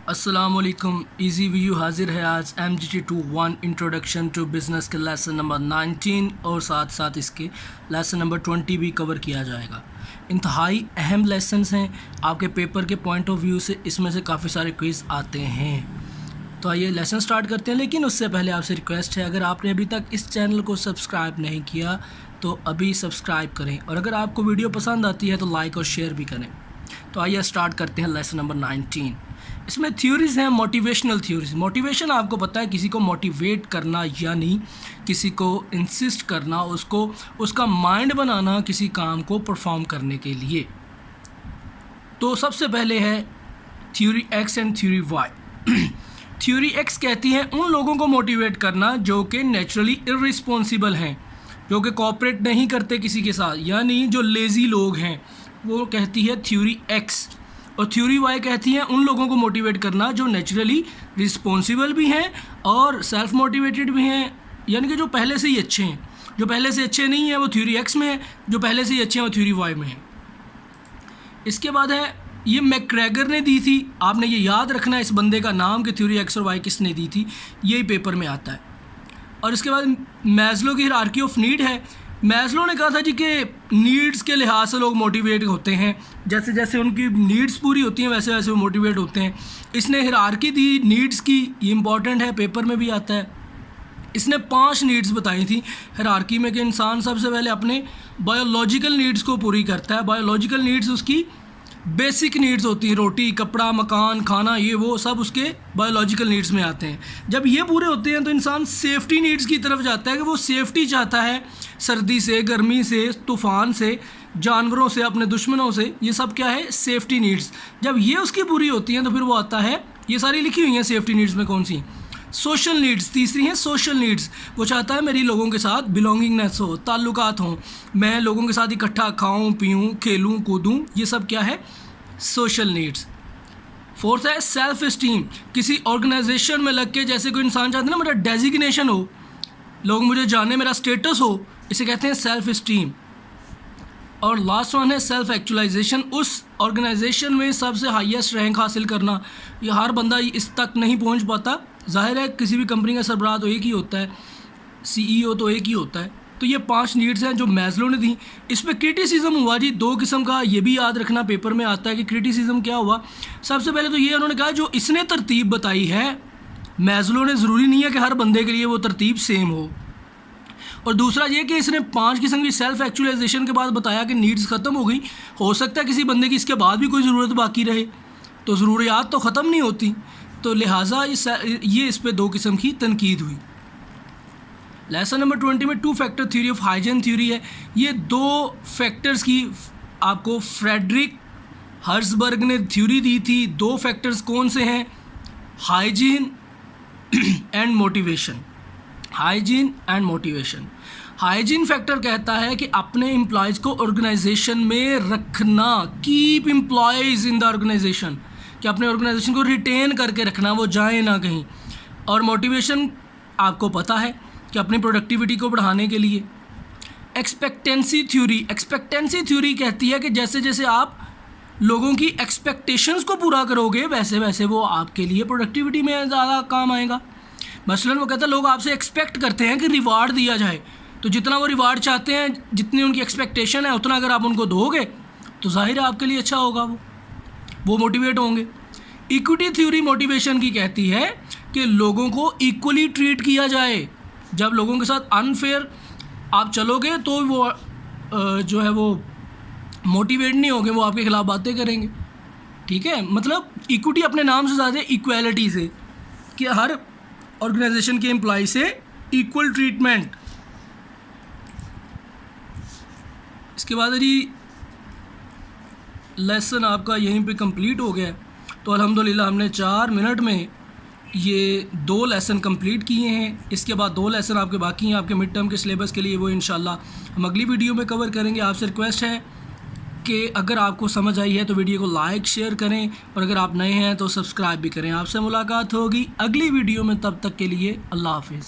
अस्सलामुअलैकुम। Easy view हाजिर है आज MGT21 इंट्रोडक्शन टू बिज़नेस के लेसन नंबर 19 और साथ साथ इसके लेसन नंबर 20 भी कवर किया जाएगा। इंतहाई अहम लेसन्स हैं आपके पेपर के पॉइंट ऑफ व्यू से, इसमें से काफ़ी सारे क्विज़ आते हैं। तो आइए लेसन स्टार्ट करते हैं, लेकिन उससे पहले आपसे रिक्वेस्ट है, अगर आपने अभी तक इस चैनल को सब्सक्राइब नहीं किया तो अभी सब्सक्राइब करें, और अगर आपको वीडियो पसंद आती है तो लाइक और शेयर भी करें। तो आइए स्टार्ट करते हैं लेसन नंबर 19। इसमें थ्योरीज़ हैं, मोटिवेशनल थ्योरीज़। मोटिवेशन आपको पता है, किसी को मोटिवेट करना यानी किसी को इंसिस्ट करना, उसको उसका माइंड बनाना किसी काम को परफॉर्म करने के लिए। तो सबसे पहले है theory X and theory Y. Theory X कहती है उन लोगों को मोटिवेट करना जो कि नेचुरली इर्रिस्पॉन्सिबल हैं, जो कि कोऑपरेट नहीं करते किसी के साथ, यानी जो लेज़ी लोग हैं, वो कहती है थ्योरी एक्स। और थ्योरी वाई कहती है उन लोगों को मोटिवेट करना जो नेचुरली रिस्पॉन्सिबल भी हैं और सेल्फ मोटिवेटेड भी हैं, यानी कि जो पहले से ही अच्छे हैं। जो पहले से अच्छे नहीं हैं वो थ्योरी एक्स में है, जो पहले से ही अच्छे हैं वो थ्योरी वाई में है। इसके बाद है, ये मैकग्रेगर ने दी थी, आपने ये याद रखना है इस बंदे का नाम कि थ्योरी एक्स और वाई किसने दी थी, यही पेपर में आता है। और इसके बाद मैस्लो की हायरार्की ऑफ नीड है। मैस्लो ने कहा था जी कि नीड्स के लिहाज से लोग मोटिवेट होते हैं, जैसे जैसे उनकी नीड्स पूरी होती हैं वैसे वैसे वो मोटिवेट होते हैं। इसने हायरार्की दी नीड्स की, ये इंपॉर्टेंट है, पेपर में भी आता है। इसने 5 नीड्स बताई थी हायरार्की में कि इंसान सबसे पहले अपने बायोलॉजिकल नीड्स को पूरी करता है। बायोलॉजिकल नीड्स उसकी बेसिक नीड्स होती हैं, रोटी, कपड़ा, मकान, खाना, ये वो सब उसके बायोलॉजिकल नीड्स में आते हैं। जब ये पूरे होते हैं तो इंसान सेफ्टी नीड्स की तरफ जाता है कि वो सेफ्टी चाहता है, सर्दी से, गर्मी से, तूफ़ान से, जानवरों से, अपने दुश्मनों से, ये सब क्या है, सेफ्टी नीड्स। जब ये उसकी पूरी होती हैं तो फिर वो आता है, ये सारी लिखी हुई हैं सेफ्टी नीड्स में कौन सी, सोशल नीड्स। तीसरी है सोशल नीड्स, वो चाहता है मेरी लोगों के साथ बिलोंगिंगनेस हो, ताल्लुकात हों, मैं लोगों के साथ इकट्ठा खाऊं, पीऊं, खेलूं, कूदूं, ये सब क्या है, सोशल नीड्स। फोर्थ है सेल्फ इस्टीम। किसी ऑर्गेनाइजेशन में लग के, जैसे कोई इंसान चाहता है ना मेरा डेजिग्नेशन हो, लोग मुझे जाने, मेरा स्टेटस हो, इसे कहते हैं सेल्फ इस्टीम। और लास्ट वन है सेल्फ एक्चुअलाइजेशन। उस ऑर्गेनाइजेशन में सबसे हाईएस्ट रैंक हासिल करना, ये हर बंदा इस तक नहीं पहुंच पाता। जाहिर है किसी भी कंपनी का सरबराह तो एक ही होता है, CEO तो एक ही होता है। तो ये 5 नीड्स हैं जो मैस्लो ने दी। इस पर क्रिटिसिज्म हुआ जी 2 किस्म का, ये भी याद रखना, पेपर में आता है कि क्रिटिसिज्म क्या हुआ। सबसे पहले तो ये उन्होंने कहा जो इसने तरतीब बताई है मैस्लो ने, ज़रूरी नहीं है कि हर बंदे के लिए वो तरतीब सेम हो। और दूसरा ये कि इसने 5 किस्म की सेल्फ एक्चुअलाइजेशन के बाद बताया कि नीड्स ख़त्म हो गई, हो सकता है किसी बंदे की इसके बाद भी कोई ज़रूरत बाकी रहे, तो ज़रूरियात तो ख़त्म नहीं होती, तो लिहाजा ये इस पे 2 किस्म की तनकीद हुई। लेसन नंबर 20 में 2 factor theory of hygiene theory है। ये 2 फैक्टर्स की आपको फ्रेडरिक हर्ट्ज़बर्ग ने थ्योरी दी थी। 2 फैक्टर्स कौन से हैं, hygiene and motivation. Hygiene and motivation. Hygiene factor कहता है कि अपने एम्प्लॉयज़ को ऑर्गेनाइजेशन में रखना, keep employees in the organisation, कि अपने ऑर्गेनाइजेशन को रिटेन करके रखना, वो जाए ना कहीं। और मोटिवेशन आपको पता है कि अपनी प्रोडक्टिविटी को बढ़ाने के लिए। Expectancy theory. एक्सपेक्टेंसी थ्योरी कहती है कि जैसे जैसे आप लोगों की एक्सपेक्टेशंस को पूरा करोगे वैसे वैसे वो आपके लिए प्रोडक्टिविटी में ज़्यादा काम आएगा। मसलन वो कहता है लोग आपसे एक्सपेक्ट करते हैं कि रिवार्ड दिया जाए, तो जितना वो रिवार्ड चाहते हैं, जितनी उनकी एक्सपेक्टेशन है, उतना अगर आप उनको दोगे तो जाहिर है आपके लिए अच्छा होगा, वो मोटिवेट होंगे। इक्विटी थ्योरी मोटिवेशन की कहती है कि लोगों को इक्वली ट्रीट किया जाए। जब लोगों के साथ अनफेयर आप चलोगे तो वो जो है वो मोटिवेट नहीं होंगे, वो आपके खिलाफ बातें करेंगे। ठीक है, मतलब इक्विटी अपने नाम से ज़्यादा इक्वालिटी से, कि हर ऑर्गेनाइजेशन के एम्प्लॉय से इक्वल ट्रीटमेंट। इसके बाद जी लेसन आपका यहीं पे कंप्लीट हो गया। तो अल्हम्दुलिल्लाह हमने 4 मिनट में ये 2 लेसन कंप्लीट किए हैं। इसके बाद 2 लेसन आपके बाकी हैं आपके मिड टर्म के सिलेबस के लिए, वो इंशाल्लाह हम अगली वीडियो में कवर करेंगे। आपसे रिक्वेस्ट है कि अगर आपको समझ आई है तो वीडियो को लाइक शेयर करें, और अगर आप नए हैं तो सब्सक्राइब भी करें। आपसे मुलाकात होगी अगली वीडियो में, तब तक के लिए अल्लाह हाफिज़।